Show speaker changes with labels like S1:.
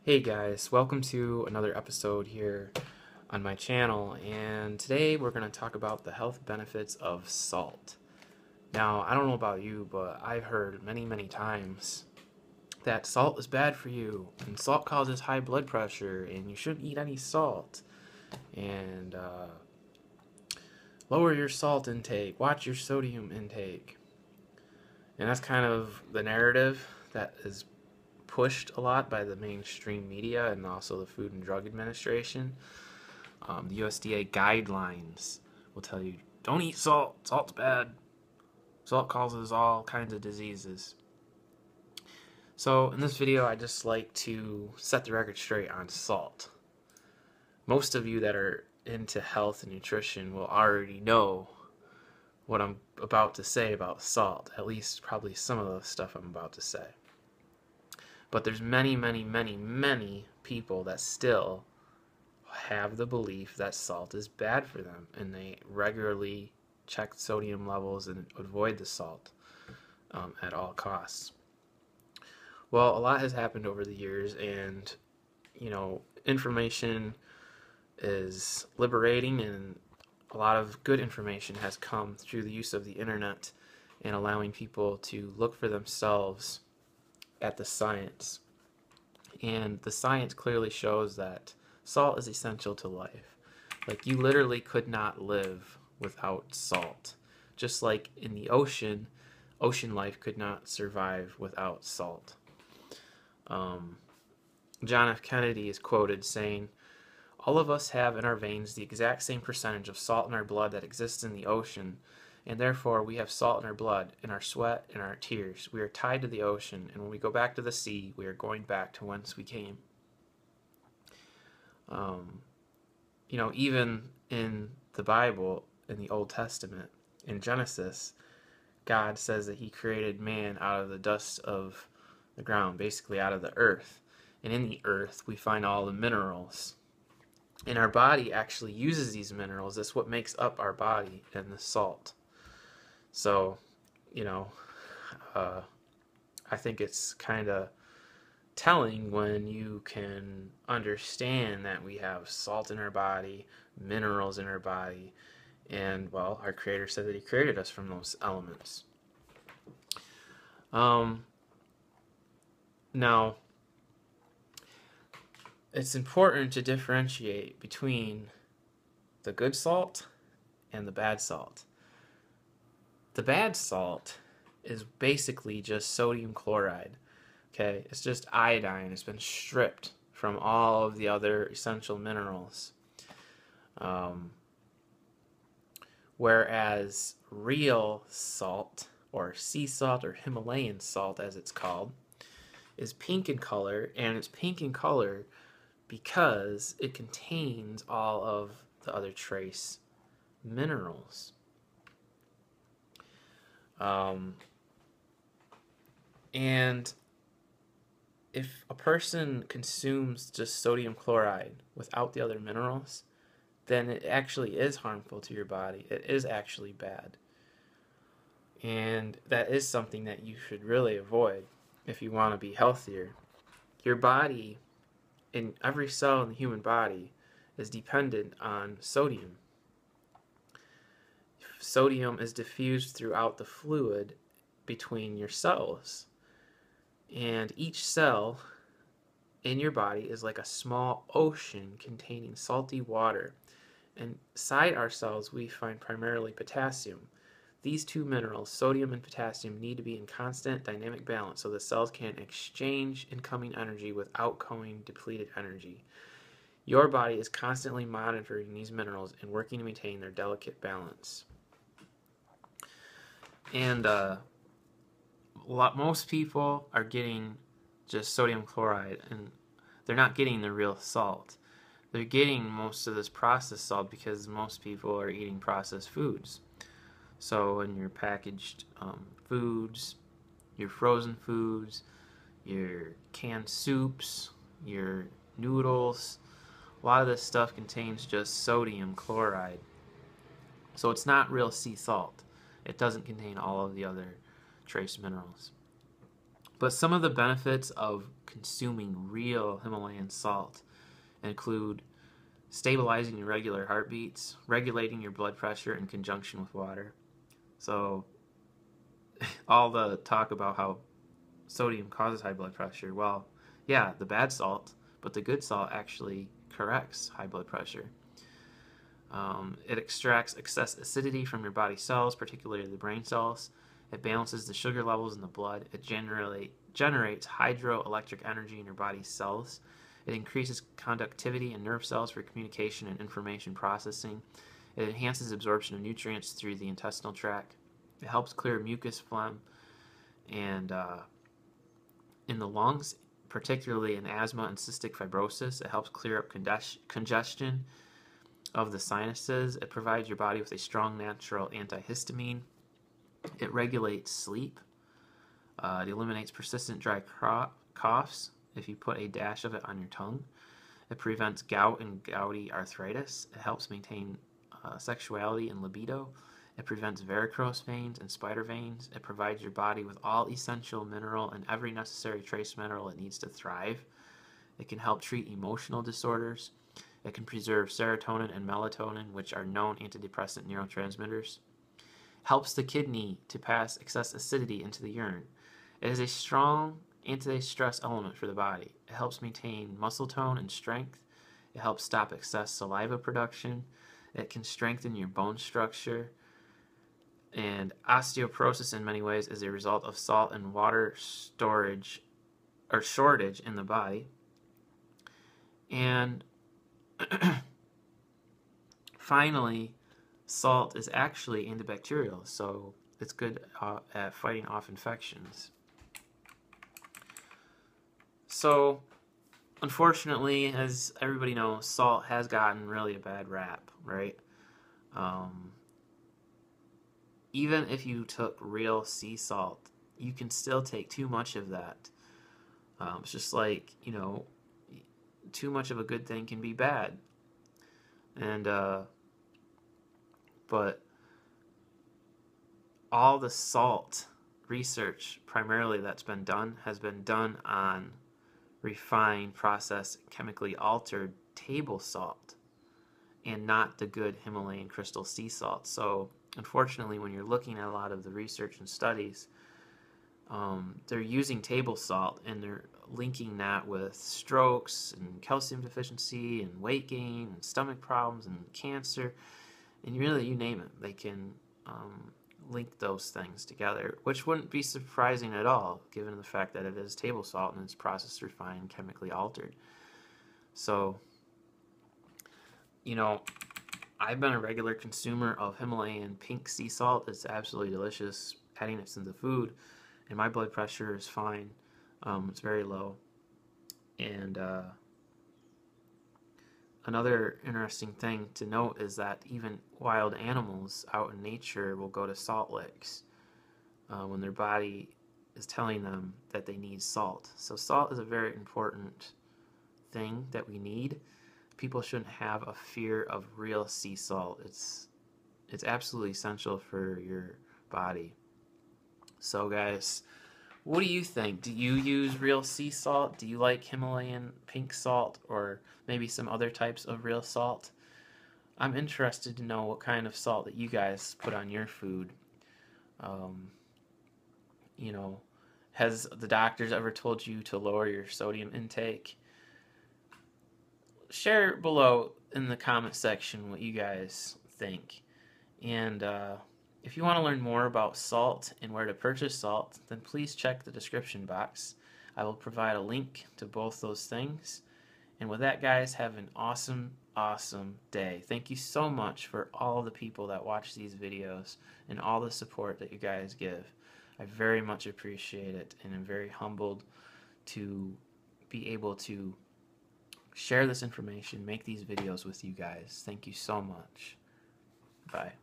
S1: Hey guys, welcome to another episode here on my channel, and today we're going to talk about the health benefits of salt. Now, I don't know about you, but I've heard many times that salt is bad for you, and salt causes high blood pressure, and you shouldn't eat any salt, and lower your salt intake, watch your sodium intake. And that's kind of the narrative that is pushed a lot by the mainstream media and also the Food and Drug Administration. The USDA guidelines will tell you, don't eat salt, salt's bad. Salt causes all kinds of diseases. So in this video, I just like to set the record straight on salt. Most of you that are into health and nutrition will already know what I'm about to say about salt, at least probably some of the stuff I'm about to say. But there's many people that still have the belief that salt is bad for them, and they regularly check sodium levels and avoid the salt at all costs. Well, a lot has happened over the years, and information is liberating, and a lot of good information has come through the use of the internet and allowing people to look for themselves at the science. And the science clearly shows that salt is essential to life. Like, you literally could not live without salt. Just like in the ocean life could not survive without salt. John F. Kennedy is quoted saying, "All of us have in our veins the exact same percentage of salt in our blood that exists in the ocean, and therefore we have salt in our blood, in our sweat, in our tears. We are tied to the ocean, and when we go back to the sea, we are going back to whence we came." Even in the Bible, in the Old Testament, in Genesis, God says that he created man out of the dust of the ground, basically out of the earth. And in the earth, we find all the minerals. And our body actually uses these minerals. That's what makes up our body, and the salt. So, I think it's kind of telling when you can understand that we have salt in our body, minerals in our body, and, well, our Creator said that he created us from those elements. Now, it's important to differentiate between the good salt and the bad salt. The bad salt is basically just sodium chloride. Okay, it's just iodine. It's been stripped from all of the other essential minerals. Whereas real salt, or sea salt, or Himalayan salt as it's called, is pink in color, and it's pink in color because it contains all of the other trace minerals. And if a person consumes just sodium chloride without the other minerals, then it actually is harmful to your body. It is actually bad. And that is something that you should really avoid if you want to be healthier. Your body, in every cell in the human body, is dependent on sodium. Sodium is diffused throughout the fluid between your cells. And each cell in your body is like a small ocean containing salty water. And inside our cells, we find primarily potassium. These two minerals, sodium and potassium, need to be in constant dynamic balance so the cells can exchange incoming energy with outgoing depleted energy. Your body is constantly monitoring these minerals and working to maintain their delicate balance. And most people are getting just sodium chloride, and they're not getting the real salt. They're getting most of this processed salt because most people are eating processed foods. So in your packaged foods, your frozen foods, your canned soups, your noodles, a lot of this stuff contains just sodium chloride. So it's not real sea salt. It doesn't contain all of the other trace minerals. But some of the benefits of consuming real Himalayan salt include stabilizing your regular heartbeats, regulating your blood pressure in conjunction with water. So all the talk about how sodium causes high blood pressure, well, yeah, the bad salt, but the good salt actually corrects high blood pressure. It extracts excess acidity from your body cells, particularly the brain cells. It balances the sugar levels in the blood. It generates hydroelectric energy in your body's cells. It increases conductivity in nerve cells for communication and information processing. It enhances absorption of nutrients through the intestinal tract. It helps clear mucus, phlegm, and in the lungs, particularly in asthma and cystic fibrosis. It helps clear up congestion of the sinuses. It provides your body with a strong natural antihistamine. It regulates sleep. It eliminates persistent dry coughs if you put a dash of it on your tongue. It prevents gout and gouty arthritis. It helps maintain sexuality and libido. It prevents varicose veins and spider veins. It provides your body with all essential mineral and every necessary trace mineral it needs to thrive. It can help treat emotional disorders. It can preserve serotonin and melatonin, which are known antidepressant neurotransmitters. Helps the kidney to pass excess acidity into the urine. It is a strong anti-stress element for the body. It helps maintain muscle tone and strength. It helps stop excess saliva production. It can strengthen your bone structure. And osteoporosis in many ways is a result of salt and water storage or shortage in the body. And finally, salt is actually antibacterial, so it's good at fighting off infections. So, unfortunately, as everybody knows, salt has gotten really a bad rap, right? Even if you took real sea salt, you can still take too much of that. It's just like, too much of a good thing can be bad. And, but all the salt research primarily that's been done has been done on refined, processed, chemically altered table salt and not the good Himalayan crystal sea salt. So unfortunately, when you're looking at a lot of the research and studies, they're using table salt and they're linking that with strokes and calcium deficiency and weight gain and stomach problems and cancer, and really, you name it, they can link those things together, which wouldn't be surprising at all given the fact that it is table salt and it's processed, refined, chemically altered. So, I've been a regular consumer of Himalayan pink sea salt. It's absolutely delicious, adding it to the food, and my blood pressure is fine. It's very low. And another interesting thing to note is that even wild animals out in nature will go to salt licks when their body is telling them that they need salt. So salt is a very important thing that we need. People shouldn't have a fear of real sea salt. It's absolutely essential for your body. So guys, what do you think? Do you use real sea salt? Do you like Himalayan pink salt or maybe some other types of real salt? I'm interested to know what kind of salt that you guys put on your food. Has the doctors ever told you to lower your sodium intake? Share below in the comment section what you guys think. And if you want to learn more about salt and where to purchase salt, then please check the description box. I will provide a link to both those things. And with that, guys, have an awesome, awesome day. Thank you so much for all the people that watch these videos and all the support that you guys give. I very much appreciate it, and I'm very humbled to be able to share this information, make these videos with you guys. Thank you so much. Bye.